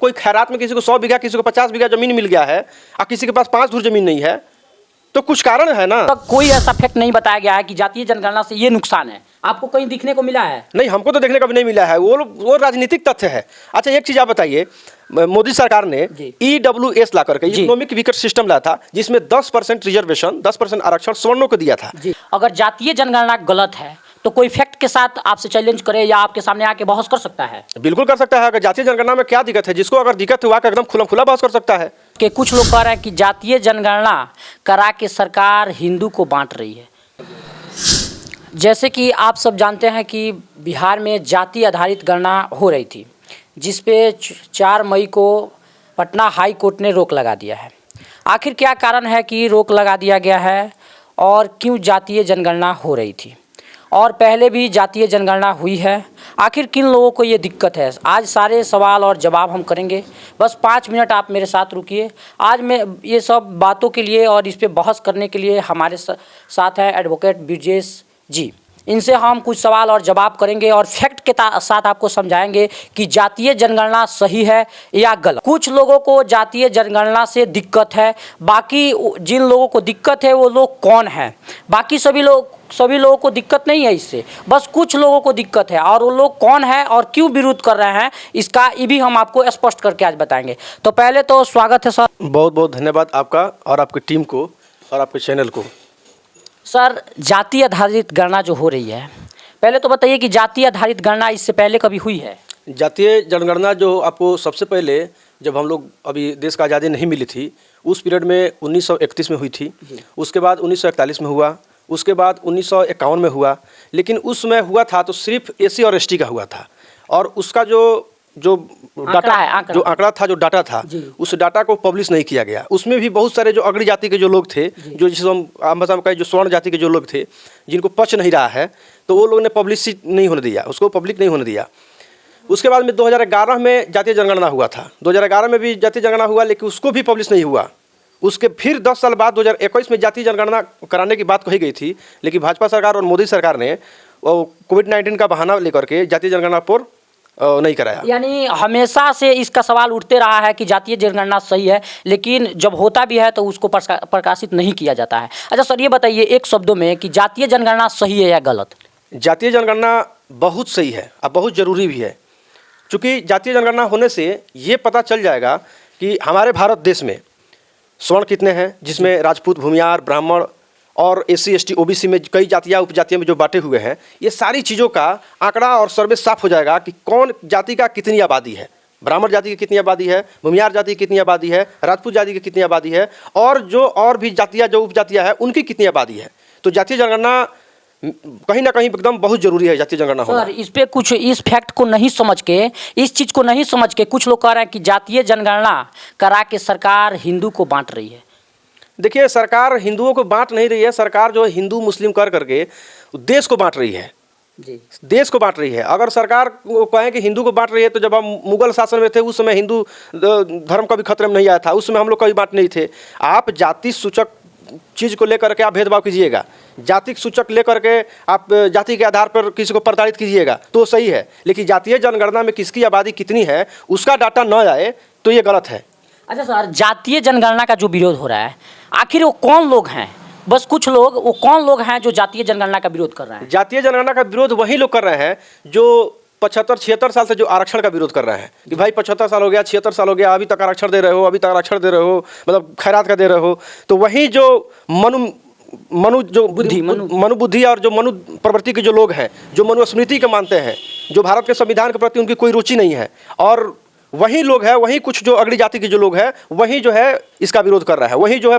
कोई खैरात में किसी को 100 बीघा, किसी को 50 बीघा जमीन मिल गया है और किसी के पास 5 धुर जमीन नहीं है, तो कुछ कारण है ना। तो कोई ऐसा फैक्ट नहीं बताया गया है कि जातीय जनगणना से ये नुकसान है, आपको कहीं दिखने को मिला है? नहीं, हमको तो देखने का भी नहीं मिला है। वो राजनीतिक तथ्य है। अच्छा, एक चीज आप बताइए, मोदी सरकार ने EWS ला करके इकोनॉमिक वीकर सिस्टम लाया था, जिसमें 10% रिजर्वेशन, 10% आरक्षण सवर्णों को दिया था। अगर जातीय जनगणना गलत है तो कोई फैक्ट के साथ आपसे चैलेंज करे या आपके सामने आके बहस कर सकता है? बिल्कुल कर सकता है। अगर जातीय जनगणना में क्या दिक्कत है, जिसको अगर दिक्कत हुआ एकदम खुला खुला बहस कर सकता है। कि कुछ लोग कह रहे हैं कि जातीय जनगणना करा के सरकार हिंदू को बांट रही है। जैसे कि आप सब जानते हैं कि बिहार में जाति आधारित गणना हो रही थी, जिस पे 4 मई को पटना हाई कोर्ट ने रोक लगा दिया है। आखिर क्या कारण है कि रोक लगा दिया गया है और क्यों जातीय जनगणना हो रही थी, और पहले भी जातीय जनगणना हुई है, आखिर किन लोगों को ये दिक्कत है? आज सारे सवाल और जवाब हम करेंगे। बस 5 मिनट आप मेरे साथ रुकिए। आज मैं ये सब बातों के लिए और इस पे बहस करने के लिए हमारे साथ है एडवोकेट ब्रिजेश जी। इनसे हम कुछ सवाल और जवाब करेंगे और फैक्ट के साथ आपको समझाएंगे कि जातीय जनगणना सही है या गलत। कुछ लोगों को जातीय जनगणना से दिक्कत है, बाकी जिन लोगों को दिक्कत है वो लोग कौन हैं? बाकी सभी लोगों को दिक्कत नहीं है इससे, बस कुछ लोगों को दिक्कत है, और वो लोग कौन है और क्यों विरोध कर रहे हैं इसका ये भी हम आपको स्पष्ट करके आज बताएंगे। तो पहले तो स्वागत है सर। बहुत बहुत धन्यवाद आपका और आपकी टीम को और आपके चैनल को। सर, जाति आधारित गणना जो हो रही है, पहले तो बताइए कि जाति आधारित गणना इससे पहले कभी हुई है? जातीय जनगणना जो आपको सबसे पहले जब हम लोग अभी देश का आज़ादी नहीं मिली थी उस पीरियड में 1931 में हुई थी। उसके बाद 1941 में हुआ, उसके बाद 1951 में हुआ। लेकिन उस समय हुआ था तो सिर्फ SC और ST का हुआ था, और उसका जो आंकड़ा था, जो डाटा था, उस डाटा को पब्लिश नहीं किया गया। उसमें भी बहुत सारे जो अग्र जाति के जो लोग थे, जो जिसे हम आम भाषा में कहें जो स्वर्ण जाति के जो लोग थे, जिनको पच नहीं रहा है, तो वो लोगों ने पब्लिश नहीं होने दिया, उसको पब्लिक नहीं होने दिया। उसके बाद में 2011 में जातीय जनगणना हुआ था। 2011 में भी जातीय जनगणना हुआ, लेकिन उसको भी पब्लिश नहीं हुआ। उसके फिर 10 साल बाद 2021 में जातीय जनगणना कराने की बात कही गई थी, लेकिन भाजपा सरकार और मोदी सरकार ने कोविड-19 का बहाना लेकर के जातीय जनगणना पर नहीं कराया। यानी हमेशा से इसका सवाल उठते रहा है कि जातीय जनगणना सही है, लेकिन जब होता भी है तो उसको प्रकाशित नहीं किया जाता है। अच्छा सर, ये बताइए एक शब्दों में कि जातीय जनगणना सही है या गलत? जातीय जनगणना बहुत सही है और बहुत ज़रूरी भी है, क्योंकि जातीय जनगणना होने से ये पता चल जाएगा कि हमारे भारत देश में स्वर्ण कितने हैं, जिसमें राजपूत, भूमियार, ब्राह्मण और SC ST OBC में कई जातियाँ उपजातियों में जो बांटे हुए हैं, ये सारी चीज़ों का आंकड़ा और सर्वे साफ हो जाएगा कि कौन जाति का कितनी आबादी है, ब्राह्मण जाति की कितनी आबादी है, भूमियार जाति की कितनी आबादी है, राजपूत जाति की कितनी आबादी है, और भी जातियाँ जो उपजातियाँ हैं उनकी कितनी आबादी है। तो जातीय जनगणना कहीं ना कहीं एकदम बहुत जरूरी है, जातीय जनगणना होना। सर, इस पे कुछ इस फैक्ट को नहीं समझ के, इस चीज़ को नहीं समझ के कुछ लोग कह रहे हैं कि जातीय जनगणना करा के सरकार हिंदू को बांट रही है। देखिए, सरकार हिंदुओं को बांट नहीं रही है। सरकार जो हिंदू मुस्लिम कर करके देश को बांट रही है जी, देश को बांट रही है। अगर सरकार कहें कि हिंदू को बांट रही है, तो जब हम मुगल शासन में थे उस समय हिंदू धर्म कभी खतरे में नहीं आया था, उस समय हम लोग कभी बांट नहीं थे। आप जाति सूचक चीज़ को लेकर के आप भेदभाव कीजिएगा, जाति सूचक लेकर के आप जाति के आधार पर किसी को प्रताड़ित कीजिएगा तो सही है, लेकिन जातीय जनगणना में किसकी आबादी कितनी है उसका डाटा न आए तो ये गलत है। अच्छा सर, जातीय जनगणना का जो विरोध हो रहा है, आखिर वो कौन लोग हैं? बस कुछ लोग, वो कौन लोग हैं जो जातीय जनगणना का विरोध कर रहे हैं? जातीय जनगणना का विरोध वही लोग कर रहे हैं जो 75-76 साल से जो आरक्षण का विरोध कर रहे हैं कि भाई 75 साल हो गया, 76 साल हो गया, अभी तक आरक्षण दे रहे हो, अभी तक आरक्षण दे रहे हो, मतलब खैरात का दे रहे हो। तो वही जो मनुबुद्धि और जो मनु प्रवृत्ति के जो लोग हैं, जो मनुस्मृति के मानते हैं, जो भारत के संविधान के प्रति उनकी कोई रुचि नहीं है, और वही लोग हैं, वही कुछ जो अगली जाति के जो लोग हैं, वही जो है इसका विरोध कर रहा है। वही जो है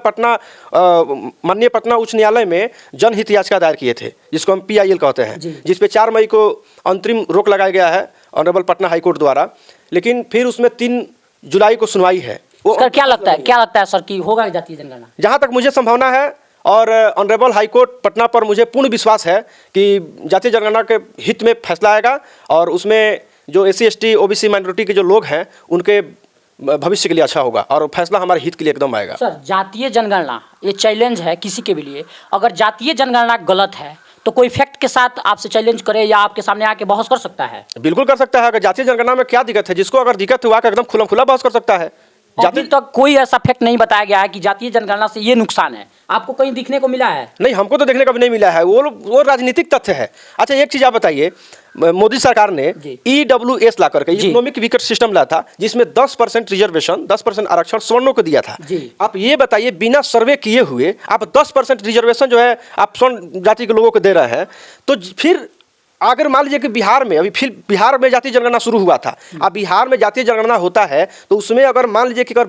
माननीय पटना उच्च न्यायालय में जनहित याचिका दायर किए थे, जिसको हम PIL कहते हैं, जिस पे 4 मई को अंतरिम रोक लगाया गया है ऑनरेबल पटना हाईकोर्ट द्वारा। लेकिन फिर उसमें 3 जुलाई को सुनवाई है। सर, क्या लगता है सर कि होगा जातीय जनगणना? जहाँ तक मुझे संभावना है और ऑनरेबल हाईकोर्ट पटना पर मुझे पूर्ण विश्वास है कि जातीय जनगणना के हित में फैसला आएगा, और उसमें जो SC ST OBC माइनॉरिटी के जो लोग हैं उनके भविष्य के लिए अच्छा होगा, और फैसला हमारे हित के लिए एकदम आएगा। सर, जातीय जनगणना ये चैलेंज है किसी के भी लिए। अगर जातीय जनगणना गलत है तो कोई फैक्ट के साथ आपसे चैलेंज करे या आपके सामने आके बहस कर सकता है? बिल्कुल कर सकता है। अगर जातीय जनगणना में क्या दिक्कत है, जिसको अगर दिक्कत हुआ एकदम खुला खुला बहस कर सकता है। अभी तक कोई ऐसा फैक्ट नहीं बताया गया है कि जातीय जनगणना से ये नुकसान है, आपको कहीं दिखने को मिला है? नहीं, हमको तो देखने को भी नहीं मिला है। वो राजनीतिक तथ्य है। अच्छा, एक चीज़ आप बताइए, मोदी सरकार ने EWS ला करके इकोनॉमिक वीकर सिस्टम लाया था, जिसमें 10% रिजर्वेशन, 10% आरक्षण सवर्णों को दिया था। आप ये बताइए, बिना सर्वे किए हुए आप 10% रिजर्वेशन जो है आप स्वर्ण जाति के लोगों को दे रहे हैं, तो फिर अगर मान लीजिए कि बिहार में अभी फिर बिहार में जातीय जनगणना शुरू हुआ था, अब बिहार में जातीय जनगणना होता है तो उसमें अगर मान लीजिए कि अगर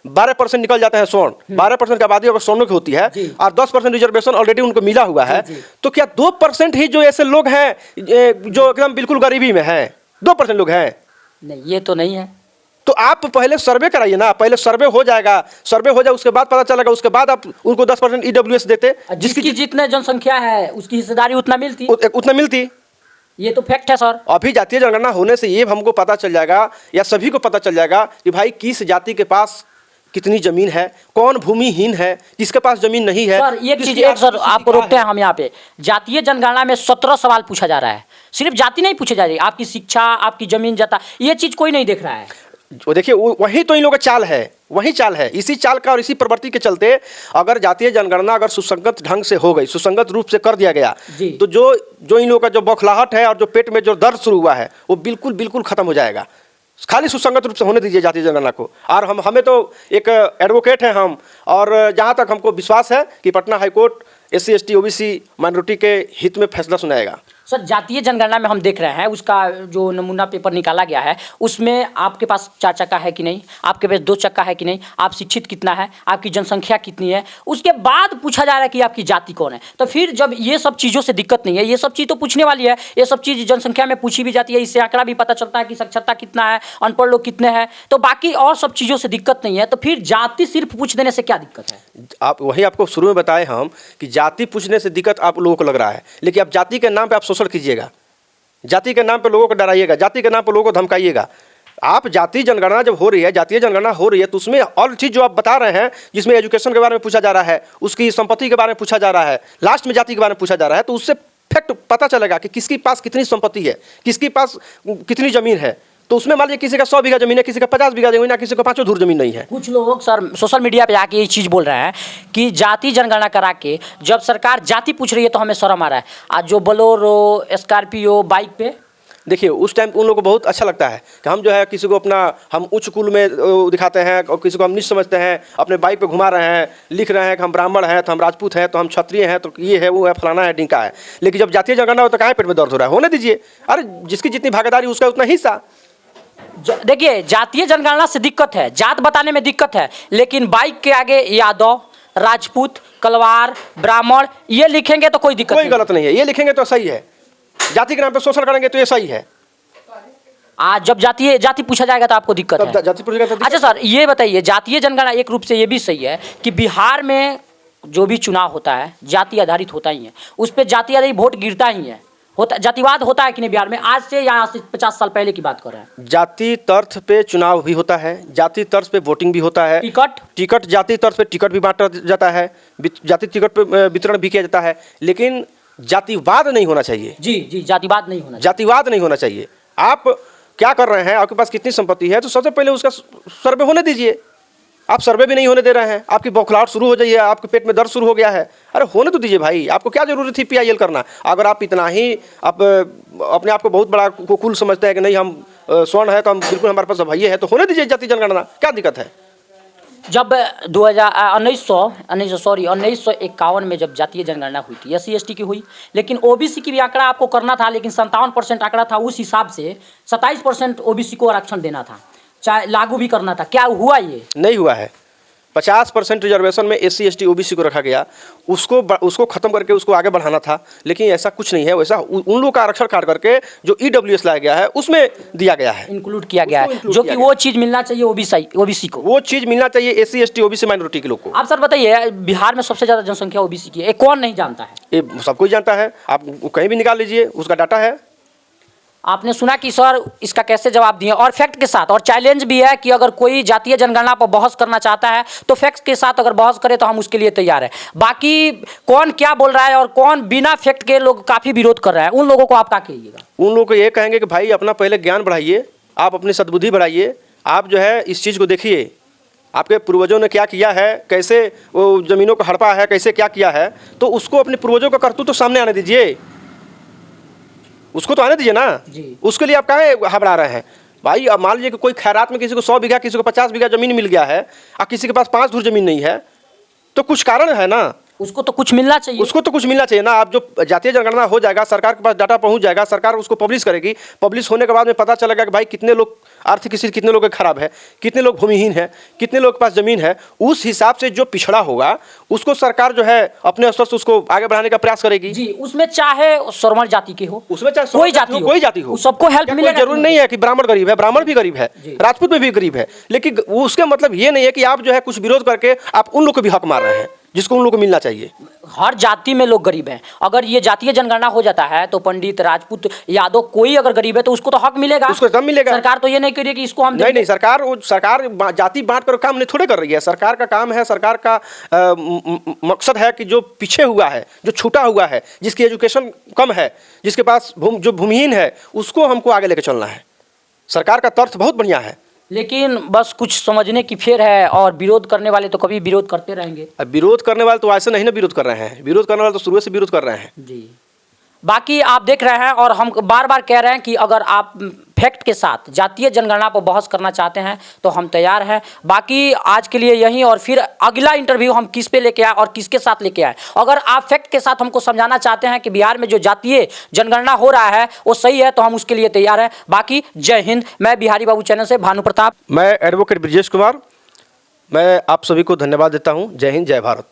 12% निकल जाता है स्वर्ण, 12% की आबादी अगर स्वर्णों की होती है और 10% रिजर्वेशन ऑलरेडी उनको मिला हुआ है, तो क्या 2% ही जो ऐसे लोग हैं जो एकदम बिल्कुल गरीबी में हैं, 2% लोग हैं? नहीं, ये तो नहीं है। तो आप पहले सर्वे कराइए ना, पहले सर्वे हो जाएगा, सर्वे हो जाए उसके बाद पता चलेगा, उसके बाद आप उनको 10% EWS देते। जिसकी जितने जनसंख्या है उसकी हिस्सेदारी उतना मिलती। ये तो फैक्ट है सर। अभी जातीय जनगणना होने से ये हमको पता चल जाएगा या सभी को पता चल जाएगा कि भाई किस जाति के पास कितनी जमीन है, कौन भूमिहीन है, किसके पास जमीन नहीं है। सर एक चीज, एक सर आपको रोकते हैं हम यहाँ पे। जातीय जनगणना में 17 सवाल पूछा जा रहा है, सिर्फ जाति नहीं पूछे जा रही, आपकी शिक्षा, आपकी जमीन जता, ये चीज कोई नहीं देख रहा है। वो देखिए, वही तो इन लोगों का चाल है, वही चाल है। इसी चाल का और इसी प्रवृत्ति के चलते अगर जातीय जनगणना अगर सुसंगत ढंग से हो गई, सुसंगत रूप से कर दिया गया, तो जो इन लोगों का जो बौखलाहट है और जो पेट में जो दर्द शुरू हुआ है वो बिल्कुल बिल्कुल खत्म हो जाएगा। खाली सुसंगत रूप से होने दीजिए जातीय जनगणना को। और हमें तो एक एडवोकेट हैं हम, और जहाँ तक हमको विश्वास है कि Patna high court SC ST OBC minority के हित में फैसला सुनाएगा। सर जातीय जनगणना में हम देख रहे हैं, उसका जो नमूना पेपर निकाला गया है उसमें आपके पास 4 चक्का है कि नहीं, आपके पास 2 चक्का है कि नहीं, आप शिक्षित कितना है, आपकी जनसंख्या कितनी है, उसके बाद पूछा जा रहा है कि आपकी जाति कौन है। तो फिर जब ये सब चीज़ों से दिक्कत नहीं है, ये सब चीज़ तो पूछने वाली है, ये सब चीज़ जनसंख्या में पूछी भी जाती है, इससे आंकड़ा भी पता चलता है कि साक्षरता कितना है, अनपढ़ लोग कितने हैं, तो बाकी और सब चीज़ों से दिक्कत नहीं है। तो फिर जाति सिर्फ पूछ देने से क्या दिक्कत है? आप वही आपको शुरू में बताए हम कि जाति पूछने से दिक्कत आप लोगों को लग रहा है, लेकिन आप जाति के नाम पे आप शोषण कीजिएगा, जाति के नाम पे लोगों को डराइएगा, जाति के नाम पे लोगों को धमकाइएगा। आप जातीय जनगणना जब हो रही है, जातीय जनगणना हो रही है, तो उसमें और चीज़ जो आप बता रहे हैं, जिसमें एजुकेशन के बारे में पूछा जा रहा है, उसकी संपत्ति के बारे में पूछा जा रहा है, लास्ट में जाति के बारे में पूछा जा रहा है, तो उससे फैक्ट पता चलेगा कि किसके पास कितनी संपत्ति है, किसके पास कितनी ज़मीन है। तो उसमें मान लीजिए किसी का 100 बीघा जमीन है, किसी का 50 बीघा जमीन है, किसी को 5 धूर जमीन नहीं है। कुछ लोग सर सोशल मीडिया पे आके ये चीज़ बोल रहे हैं कि जाति जनगणना करा के जब सरकार जाति पूछ रही है तो हमें शर्म आ रहा है। आज जो बोलेरो, स्कॉर्पियो, बाइक पे, देखिए उस टाइम उन लोगों को बहुत अच्छा लगता है कि हम जो है किसी को अपना हम उच्च कुल में दिखाते हैं और किसी को हम नीच समझते हैं, अपने बाइक पे घुमा रहे हैं, लिख रहे हैं कि हम ब्राह्मण हैं तो हम राजपूत हैं तो हम क्षत्रिय हैं तो ये है वो है फलाना है ढिंका है। लेकिन जब जातीय जनगणना हो तो कहाँ पेट में दर्द हो रहा है? होने दीजिए। अरे जिसकी जितनी भागीदारी उसका उतना हिस्सा। देखिए जातीय जनगणना से दिक्कत है, जात बताने में दिक्कत है, लेकिन बाइक के आगे यादव, राजपूत, कलवार, ब्राह्मण ये लिखेंगे तो कोई दिक्कत कोई गलत नहीं है, ये लिखेंगे तो सही है। जाति के नाम पे शोषण करेंगे तो ये सही है। आज जब जाति पूछा जाएगा तो आपको दिक्कत है। जाति पूछेगा तो अच्छा सर ये बताइए, जातीय जनगणना एक रूप से ये भी सही है कि बिहार में जो भी चुनाव होता है जाति आधारित होता ही है, उस पर जाति आधारित वोट गिरता ही है, होता जातिवाद होता है कि नहीं बिहार में? आज से या आज से 50 साल पहले की बात कर रहे हैं। जाति तर्थ पे चुनाव भी होता है, जाति तर्थ पे वोटिंग भी होता है, टिकट जाति तर्थ पे टिकट भी बांटा जाता है, जाति टिकट पे वितरण भी किया जाता है, लेकिन जातिवाद नहीं होना चाहिए। जी जातिवाद नहीं होना, जातिवाद नहीं होना चाहिए। आप क्या कर रहे हैं, आपके पास कितनी संपत्ति है, तो सबसे पहले उसका सर्वे होने दीजिए। आप सर्वे भी नहीं होने दे रहे हैं, आपकी बौखलाहट शुरू हो गई है, आपके पेट में दर्द शुरू हो गया है। अरे होने तो दीजिए भाई, आपको क्या जरूरत थी PIL करना? अगर आप इतना ही आप अपने आप को बहुत बड़ा कुल समझते हैं कि नहीं हम स्वर्ण है तो हम बिल्कुल हमारे पास भैया है, तो होने दीजिए जाति जनगणना, क्या दिक्कत है? जब 1951 में जब जातीय जनगणना हुई थी, SC ST की हुई, लेकिन OBC की भी आंकड़ा आपको करना था, लेकिन 57% आंकड़ा था, उस हिसाब से 27% OBC को आरक्षण देना था, चाहे लागू भी करना था। क्या हुआ? ये नहीं हुआ है। 50% रिजर्वेशन में SC ST OBC को रखा गया, उसको खत्म करके उसको आगे बढ़ाना था, लेकिन ऐसा कुछ नहीं है। वैसा उन लोगों का आरक्षण काट करके जो EWS लाया गया है उसमें दिया गया है, इंक्लूड किया गया है, जो कि वो चीज़ मिलना चाहिए OBC को, वो चीज़ मिलना चाहिए SC ST OBC माइनॉरिटी के लोग को। आप सर बताइए, बिहार में सबसे ज़्यादा जनसंख्या OBC की है, कौन नहीं जानता है? ये सब कोई जानता है, आप कहीं भी निकाल लीजिए, उसका डाटा है। आपने सुना कि सर इसका कैसे जवाब दिए और फैक्ट के साथ, और चैलेंज भी है कि अगर कोई जातीय जनगणना पर बहस करना चाहता है तो फैक्ट के साथ अगर बहस करे तो हम उसके लिए तैयार हैं। बाकी कौन क्या बोल रहा है और कौन बिना फैक्ट के लोग काफ़ी विरोध कर रहे हैं, उन लोगों को आप क्या कहिएगा? उन लोगों को ये कहेंगे कि भाई अपना पहले ज्ञान बढ़ाइए, आप अपनी सद्बुद्धि बढ़ाइए, आप जो है इस चीज़ को देखिए, आपके पूर्वजों ने क्या किया है, कैसे वो ज़मीनों को हड़पा है, कैसे क्या किया है, तो उसको अपने पूर्वजों का करतूत तो सामने आने दीजिए, उसको तो आने दीजिए ना जी। उसके लिए आप काहे घबरा रहे हैं? भाई अब मान लीजिए कि कोई खैरात में किसी को 100 बीघा, किसी को 50 बीघा ज़मीन मिल गया है और किसी के पास 5 धुर ज़मीन नहीं है, तो कुछ कारण है ना, उसको तो कुछ मिलना चाहिए। उसको तो कुछ मिलना चाहिए ना। आप जो जातीय जनगणना हो जाएगा, सरकार के पास डाटा पहुंच जाएगा, सरकार उसको पब्लिश करेगी, पब्लिश होने के बाद में पता चलेगा कि भाई कितने लोग आर्थिक स्थिति, कितने लोग खराब है, कितने लोग भूमिहीन है, कितने लोग के पास जमीन है, उस हिसाब से जो पिछड़ा होगा उसको सरकार जो है अपने स्तर से उसको आगे बढ़ाने का प्रयास करेगी जी, उसमें चाहे सरमण जाति के हो, उसमें चाहे कोई जाति हो, कोई जाति हो, उस सबको हेल्प मिलेगा। जरूरी नहीं है कि ब्राह्मण गरीब है, ब्राह्मण भी गरीब है, राजपूत में भी गरीब है, लेकिन उसके मतलब ये नहीं है कि आप जो है कुछ विरोध करके आप उन लोग को भी हक मार रहे हैं जिसको उन लोग को मिलना चाहिए। हर जाति में लोग गरीब हैं। अगर ये जातीय जनगणना हो जाता है तो पंडित, राजपूत, यादव कोई अगर गरीब है तो उसको तो हक मिलेगा, उसको कम मिलेगा। सरकार तो ये नहीं करिए कि इसको हम नहीं, सरकार जाति बांट कर काम नहीं थोड़े कर रही है। सरकार का काम है, सरकार का मकसद है कि जो पीछे हुआ है, जो छूटा हुआ है, जिसकी एजुकेशन कम है, जिसके पास जो भूमिहीन है, उसको हमको आगे लेकर चलना है। सरकार का तर्थ बहुत बढ़िया है, लेकिन बस कुछ समझने की फेर है और विरोध करने वाले तो कभी विरोध करते रहेंगे। अब विरोध करने वाले तो ऐसे नहीं ना विरोध कर रहे हैं, विरोध करने वाले तो शुरू से विरोध कर रहे हैं जी। बाकी आप देख रहे हैं और हम बार बार कह रहे हैं कि अगर आप फैक्ट के साथ जातीय जनगणना पर बहस करना चाहते हैं तो हम तैयार हैं। बाकी आज के लिए यही, और फिर अगला इंटरव्यू हम किस पे लेके आए और किसके साथ लेके आए। अगर आप फैक्ट के साथ हमको समझाना चाहते हैं कि बिहार में जो जातीय जनगणना हो रहा है वो सही है तो हम उसके लिए तैयार हैं। बाकी जय हिंद। मैं बिहारी बाबू चैनल से भानु प्रताप, मैं एडवोकेट ब्रजेश कुमार, मैं आप सभी को धन्यवाद देता हूँ। जय हिंद, जय भारत।